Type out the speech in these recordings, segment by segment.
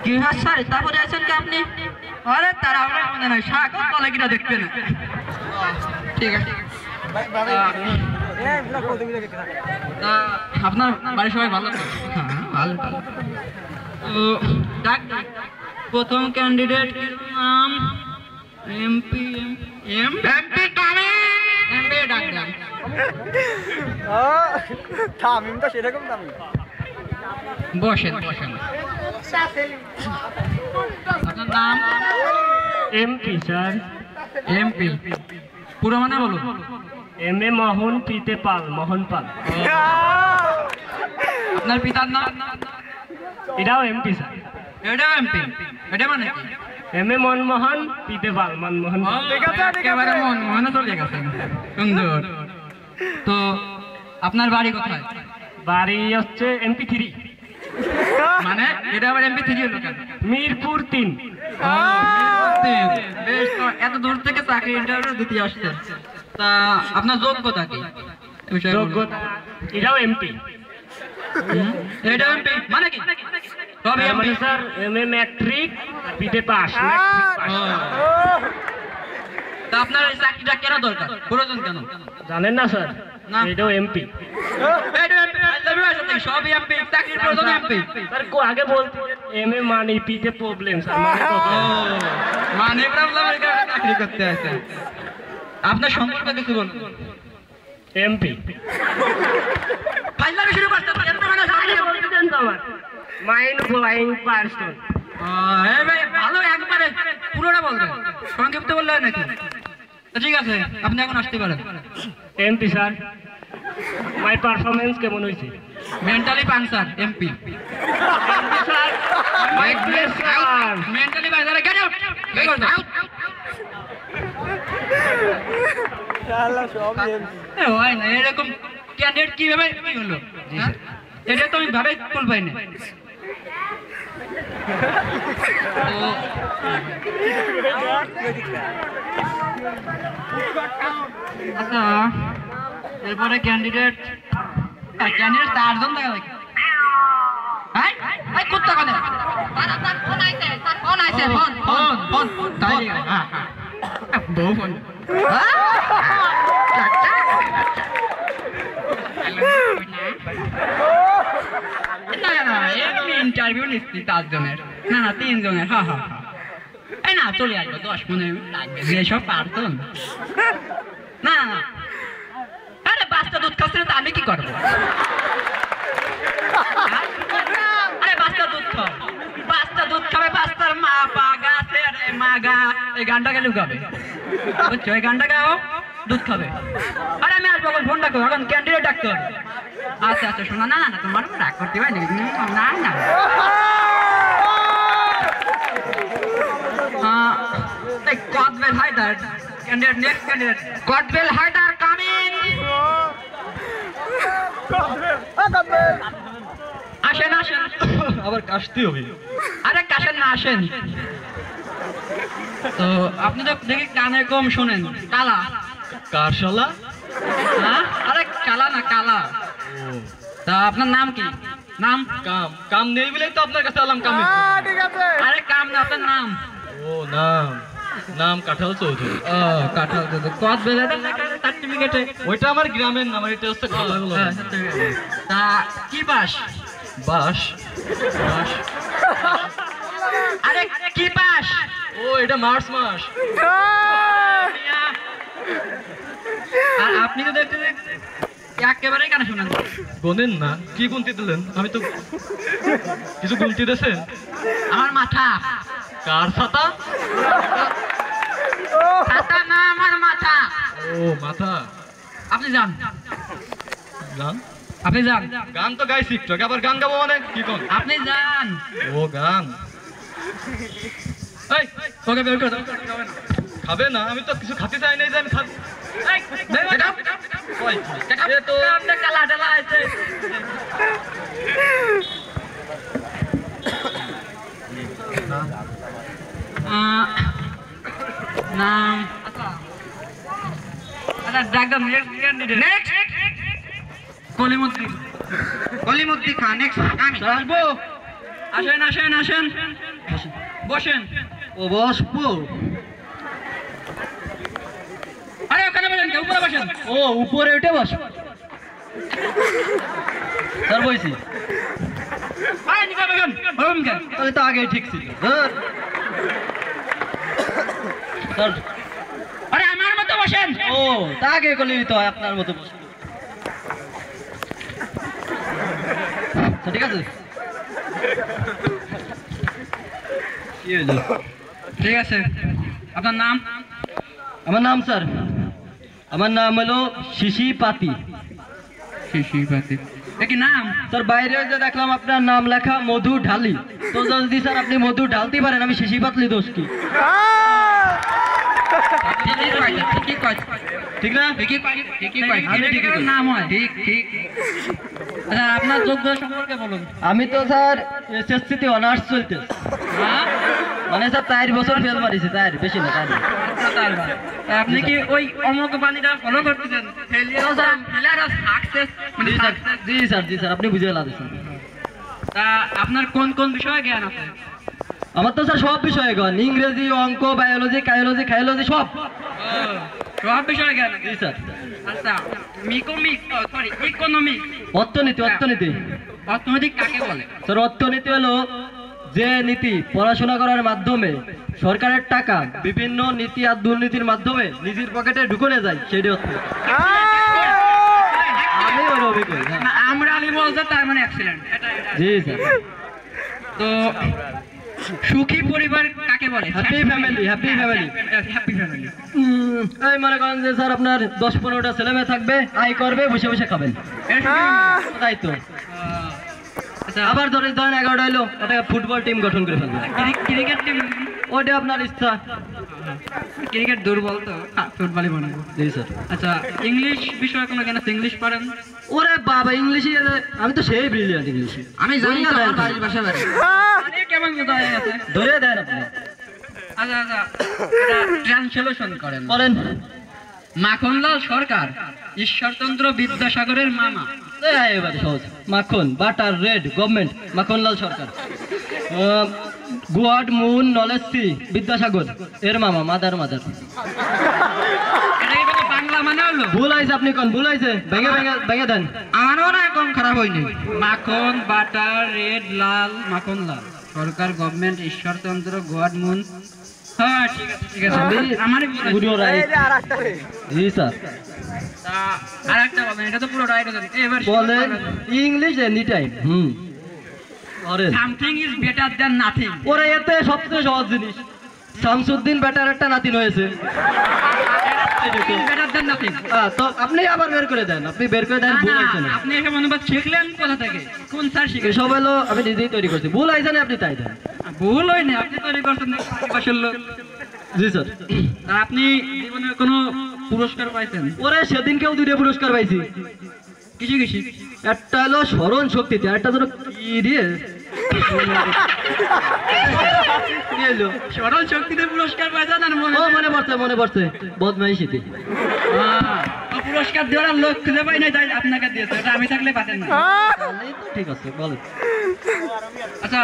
কি হয় স্যার তারপরে আছেন কি আপনি? আরে তারা আমরা মনে নাই শাক তলে কিনা দেখবে না। ঠিক আছে আপনার বাড়ির সবাই ভালো তো? হ্যাঁ ভালো ভালো। তো ডাক প্রথম ক্যান্ডিডেট নাম এমপি এমপি কামিং এমপি ডাক ডাক তামিম তো সেরকম তামিম। বসেন বসেন। আপনার নাম? MP sir. এমপি পুরো মানে বলো। এম এ মোহন পিতে পাল, মোহন পাল। আপনার পিতার নাম? এটাও এমপি স্যার। এটাও এমপি? এটা মানে কি? এম এ মনমোহন পিতে পাল, মনমোহন পাল। একেবারে মনমোহন চলে গেছে। সুন্দর। তো আপনার বাড়ি কোথায়? বাড়ি হচ্ছে MP3। মানে এটা আবার MP3 হলো কেন? মিরপুর 3। বেশ, তো এত দূর থেকে চাকরি ইন্টারভিউ দিতে আসছেন, তা আপনার যোগ্যতা কি? যোগ্যতা এটাও এমপি। এটা এমপি মানে কি? তবে মানে স্যার এম এ ম্যাট্রিক পিতে পাস। তা আপনার এই চাকরিটা কেন দরকার, প্রয়োজন কেন জানেন না স্যার? না। এটাও এমপি। সবই এমপি, চাকরির প্রয়োজন এমপি। স্যার আগে বলতে এম এ মানি পিতে প্রবলেম স্যার। মানে প্রবলেমের কারণে চাকরি করতে আছে। আপনার সম্পর্কে কিছু বলুন। এমপি ফাইলামি শুরু করতে পারেন না মানে সামনে বলতে দেন তো আমার। Mind blowing person. এই ভাই ভালো একবারে পুরোটা বলবেন, সংক্ষিপ্ত বললে হয় নাকি? ঠিক আছে, আপনি এখন আসতে পারেন। এমপি স্যার, মাই পারফরমেন্স কেমন হয়েছে? Mentally puncture MP sir my place sir. Mentally puncture get out out. শালা সব এমপি। হয় না এরকম ক্যান্ডিডেট কিভাবে কি হলো? এটা তো আমি ভাবে কুল পাই না। আচ্ছা এরপরে ক্যান্ডিডেট চারজন দেখা যায়। কুত্তা কানে ফোন আইছে, ফোন ফোন ফোন তাই বউ ফোন। ইন্টারভিউ নিচ্ছি 4 জনের, না 3 জনের। হ্যাঁ হ্যাঁ এই না চলে আসবো 10-15 মিনিট লাগবে। যেসব পারতন না না, আরে বাচ্চা দুধ খাচ্ছে তো আমি কি করবো? আরে বাচ্চা দুধ খাও, বাচ্চা দুধ খাবে, বাচ্চার মা পা গাছে মা গা, এই গানটা গেলেও গাবে, বুঝছো? এই গানটা গাও, দুধ খাবে। আরে আমি আসবো, এখন ফোনটা করো, এখন ক্যান্ডিডেট ডাকতে হবে। আচ্ছা আচ্ছা শোনা, না না তোমার রাগ করতে পারি না না। Kotbel Haider candidate, next candidate Kotbel Haider coming. আসেন আসেন। আবার কাশতে হবে? আরে কাশেন না, আসেন। তো আপনি তো দেখি কানে কম শোনেন, কালা। কার শালা? হ্যাঁ আরে কালা না কালা। তা আপনার নাম কি? নাম? কাম। কাম নেই বলেই তো আপনার কাছে এলাম কামে। ঠিক আছে। আরে কাম না, আপনার নাম? ও নাম, নাম কাঁঠাল চৌধুরী। ও কাঁঠাল চৌধুরী। কটবেল হায়দার সার্টিফিকেটে? ওইটা আমার গ্রামের নাম, আর এটা হচ্ছে খালাগুলো। তা কি বাস? বাস? বাস আরে কি বাস? ও এটা মার্চ মাস। আর আপনি তো দেখতে একেবারে কেন শোনেন? গোনেন না? কি গুনতি দিলেন? আমি তো কিছু গুনতি দিয়েছেন। আমার মাথা। কার ছাতা? ছাতা না, আমার মাথা। ও মাথা। আপনি যান, গান? আপনি যান। গান তো গাইছি একটু, আবার গান গাবো মানে কি কোন? আপনি যান। ও গান। এই তোকে বের করে দাও। খাবে না? আমি তো কিছু খাতে চাই নাই যে আমি খাবো। কালা ডালা আছে। নাম আচ্ছা ডাক্তার নেক্সট কলিমুদ্দিন। কলিমুদ্দিন খান নেক্সট। আমি আসবো। আসেন আসেন আসেন বসেন। ও বসবো? আরে ওখানে বসেন, উপরে বসেন। ও উপরে উঠে বস। স্যার বইছি। আরে নিচে বসেন। বলুন কেন? তাহলে তো আগেই ঠিক ছিল। ধর। স্যার আরে আমার মতো বসেন। ও তা আগে করলেই তো হয়, আপনার মতো বসবো। ঠিক আছে। কি হলো? ঠিক আছে, আপনার নাম? আমার নাম স্যার, আমার নাম হলো শিশি পাতি। শিশিপাতি, কি নাম? স্যার বাইরে যে দেখলাম আপনার নাম লেখা মধু ঢালি, তো যদি স্যার আপনি মধু ঢালতে পারেন আমি শিশি পাতলি দোষ কি? ঠিকই কয়, ঠিকই কয়, ঠিক না? ঠিকই কয়, ঠিকই কয়। আমি ঠিকই কই। নাম হয় ঠিক ঠিক। আচ্ছা আপনার যোগ্যতা সম্পর্কে বলুন। আমি তো স্যার এসএসসিতে অনার্স চলতে, হ্যাঁ? মানে স্যার 4 বছর ফেল মারিছি, 4 বেশি না 4। আপনি কি ওই অমুক বাণীটা ফলো করতেছেন? ফেলিয়ার সাকসেস মানে জি স্যার, success। জি স্যার, জি স্যার, আপনি বুঝে লাগছেন। তা আপনার কোন কোন বিষয়ে জ্ঞান আছে? আমার তো স্যার সব বিষয়ে জ্ঞান, ইংরেজি, অঙ্ক, বায়োলজি, কায়োলজি, খায়োলজি সব। সব বিষয়ে জ্ঞান আছে। জি স্যার। আচ্ছা ইকোনমিক, অর্থনীতি, অর্থনীতি অর্থনৈতিক কাকে বলে? স্যার অর্থনীতি হলো যে নীতি পড়াশোনা করার মাধ্যমে সরকারের টাকা বিভিন্ন নীতি আর দুর্নীতির মাধ্যমে নিজের পকেটে ঢুকনে যায়, সেটি অর্থনীতি। আমি ওর অভিজ্ঞ। না, আমরা আলী বলতে তার মানে অ্যাক্সিডেন্ট। জি স্যার। তো সুখী পরিবার কাকে বলে? Happy family, happy family. Happy family. এই মনে করেন যে স্যার আপনার 10-15টা ছেলে মেয়ে থাকবে, আয় করবে, বসে বসে খাবেন, তাই তো। আচ্ছা আবার ধরেন 11টা হলো, ওটা ফুটবল টিম গঠন করে ফেলবে, ক্রিকেট টিম, ওটা আপনার ইচ্ছা। ক্রিকেট দুর্বল তো ফুটবলই বানাবো। জি স্যার। আচ্ছা ইংলিশ বিষয়ে কোনো জ্ঞান আছে? ইংলিশ পারেন? ওরে বাবা, ইংলিশে আমি তো সেই ব্রিলিয়ান্ট ইংলিশে। আমি জানি ধরিয়ে তো দেন আমার বাড়ির বাসা বাড়ি। আরে কেমন কথা হয়ে গেছে। ধরে দেন আপনি। আচ্ছা আচ্ছা ট্রান্সলেশন করেন। করেন। মাখনলাল সরকার ঈশ্বরচন্দ্র বিদ্যাসাগরের মামা। এবারে সহজ। মাখন, butter, red, government, Makhanlal Sarkar. God, moon, knowledge sea, Vidyasagar এর মামা, মাদার মাদার। এটা কি কোনো বাংলা মানে হলো? ভুল আইছে আপনি কোন ভুল আইছে, ভেঙে ভেঙে ভেঙে দেন। আমারও না কম খারাপ হয়নি। মাখন, বাটার, রেড, লাল, মাখনলাল সরকার, গভর্নমেন্ট, ঈশ্বরচন্দ্র, গড, মুন। হ্যাঁ ঠিক আছে ঠিক আছে, আমারই ভুল হয়েছে। পুরো রাইট। জি স্যার। তা আরেকটা বলেন, এটা তো পুরো রাইট আছে। এবার বলেন ইংলিশ এনি টাইম। করেন। Something is better than nothing. ওরা এতে সবচেয়ে সহজ জিনিস, শামসুদ্দিন বেটার একটা নাতিন হয়েছে। Better than nothing. তো আপনি আবার বের করে দেন, আপনি বের করে দেন। ভুল আইছে না, আপনি এসব অনুবাদ শিখলেন কোথা থেকে? কোন স্যার শিখেছেন? এসব হলো আমি নিজেই তৈরি করছি। ভুল আইছে না আপনি তাই দেন। ভুল হয়নি, আপনি তৈরি করছেন পাশের লোক। জি স্যার। তা আপনি জীবনে কোনো পুরস্কার পাইছেন? ওরে সেদিনকেও 2টা পুরস্কার পাইছি। কিছু কিছু একটা হলো স্মরণ শক্তিতে, আর একটা ধরো কি দিয়ে কি হলো? সরল শক্তিতে পুরস্কার পাইছেন আর মনে ও মনে পড়ছে বদমাইশিতে। ও পুরস্কার দেওয়ার লোক খুঁজে পাই নাই, তাই আপনাকে দিয়েছে। এটা আমি থাকলে পাতেন না। তাহলেই তো ঠিক আছে, বলেন। আচ্ছা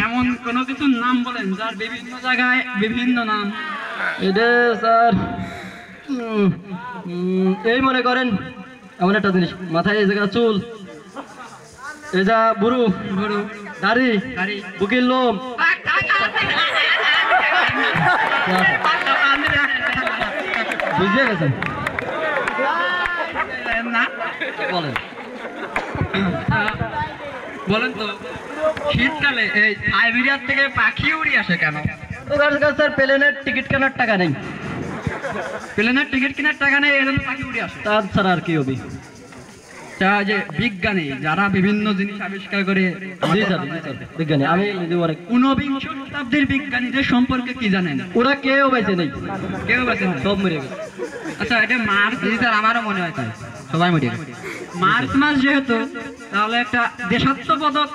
এমন কোনো কিছুর নাম বলেন যার বিভিন্ন জায়গায় বিভিন্ন নাম। এটা স্যার এই মনে করেন এমন একটা জিনিস, মাথায় এই জায়গা চুল, এই যা বুড়ো গরু, দাড়ি, গাড়ি, বুকের লোম। বুঝিয়ে গেছেন? না বলেন। বলেন তো শীতকালে এই সাইবেরিয়ার থেকে পাখি উড়ি আসে কেন? ওদের কাছে স্যার প্লেনের টিকিট কেনার টাকা নেই। প্লেনের টিকিট কেনার টাকা নেই, এই জন্য পাখি উড়ি আসে। তাছাড়া আর কি হবে? যে বিজ্ঞানী যারা বিভিন্ন জিনিস আবিষ্কার করে। জি স্যার, জি স্যার, বিজ্ঞানী আমি নিজে অনেক। 19বিংশ শতাব্দীর বিজ্ঞানীদের সম্পর্কে কি জানেন? ওরা কেউ বেঁচে নেই, কেউ বেঁচে নেই, সব মরে গেছে। আচ্ছা এটা মার্চ। জি স্যার, আমারও মনে হয় তাই, সবাই মরে গেছে। মার্চ মাস যেহেতু, তাহলে একটা দেশাত্মবোধক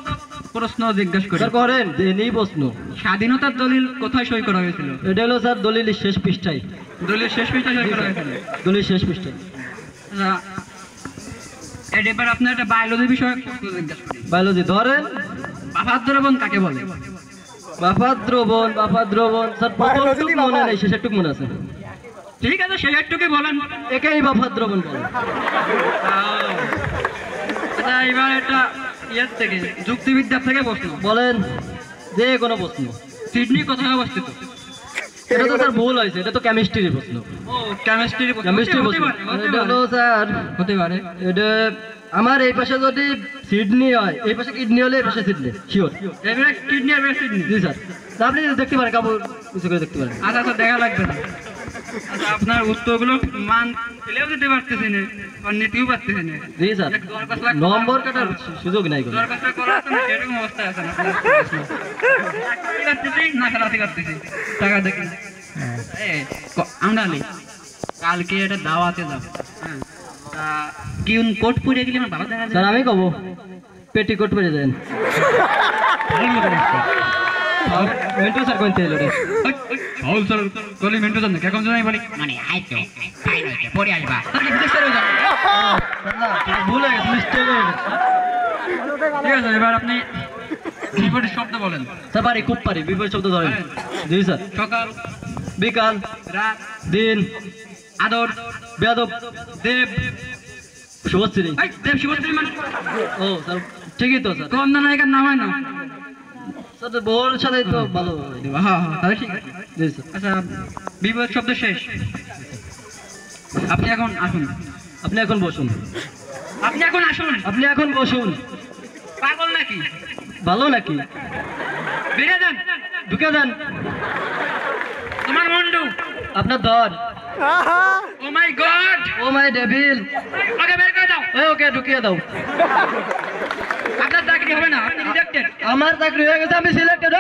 প্রশ্ন জিজ্ঞেস করি। স্যার করেন, দেনই প্রশ্ন। স্বাধীনতার দলিল কোথায় সই করা হয়েছিল? এটা হলো স্যার দলিলের শেষ পৃষ্ঠায়। দলিল শেষ পৃষ্ঠায় সই করা হয়েছিল। দলিল শেষ পৃষ্ঠায়। আচ্ছা, এবার আপনার একটা বায়োলজি বিষয়ে প্রশ্ন জিজ্ঞেস করি। বায়োলজি ধরেন। বাফাদ্র বোন কাকে বলে? বাফাদ্রবন স্যার প্রথমটুক মনে নেই, শেষেরটুক মনে আছে। ঠিক আছে, সেই একটুকে বলেন। একেই বাফাদ্রবন বলে। আচ্ছা, এবার এটা ইয়ের থেকে, যুক্তিবিদ্যার থেকে প্রশ্ন। বলেন যে কোনো প্রশ্ন। সিডনি কোথায় অবস্থিত? এটা তো স্যার ভুল হয়েছে, এটা তো কেমিস্ট্রির প্রশ্ন। ও, কেমিস্ট্রি কেমিস্ট্রি প্রশ্ন। এটা হলো স্যার, হতে পারে। এটা আমার এই পাশে যদি সিডনি হয়, এই পাশে কিডনি হলে এই পাশে সিডনি, শিওর। এবারে কিডনি আর সিডনি। জি স্যার, তা আপনি দেখতে পারেন, কাপড় কিছু করে দেখতে পারেন। আচ্ছা আচ্ছা, দেখা লাগবে না। আচ্ছা, আপনার উত্তরগুলো মান ফেলেও দিতে পারতেছি না, আর নিতেও পারতেছি না। জি স্যার, নম্বর কাটার সুযোগ নাই কোনো। দরখাস্ত করা আছে না, সেরকম অবস্থায় আছে না। না খেলাতে করতেছি টাকা দেখি। আমরা কালকে এটা দাওয়াতে যাব। হ্যাঁ, তা কিউন কোট পরে গেলে আমার ভালো দেখা যায়। স্যার আমি কব পেটিকোট পরে দেন। মেন্টু স্যার কোনতে এলো রে? হাউল স্যার কলি মেন্টু জান না কেমন জানাই বলি মানে আইতো ফাইন হইছে পরে আসবা আপনি বিদেশ চলে যান। ভুল হয়ে গেছে, মিস্টেক হয়ে গেছে। ঠিক আছে, এবার আপনি বিপরীত শব্দ বলেন। স্যার পারি, খুব পারি, বিপরীত শব্দ ধরেন। জি স্যার। সকাল, বিকাল, রাত, দিন, আদর, বেয়াদব, দেব। শুভশ্রী। এই দেব শিবশ্রী মানে ও স্যার ঠিকই তো স্যার। কোন নায়িকার নাম হয় না? স্যার তো বোর সাথে তো ভালো। হ্যাঁ হ্যাঁ, তাহলে ঠিক আছে। জি স্যার। আচ্ছা, বিপরীত শব্দ শেষ। আপনি এখন আসুন। আপনি এখন বসুন। আপনি এখন আসুন। আপনি এখন বসুন। পাগল নাকি? ভালো নাকি? বেরিয়ে যান। ঢুকে যান। তোমার মন্ডু। আপনার ধর। ও মাই গড, ও মাই ডেভিল। ওকে বের করে দাও। ওকে ঢুকিয়ে দাও। আপনার চাকরি হবে না, আপনি রিজেক্টেড। আমার চাকরি হয়ে গেছে, আমি সিলেক্টেড।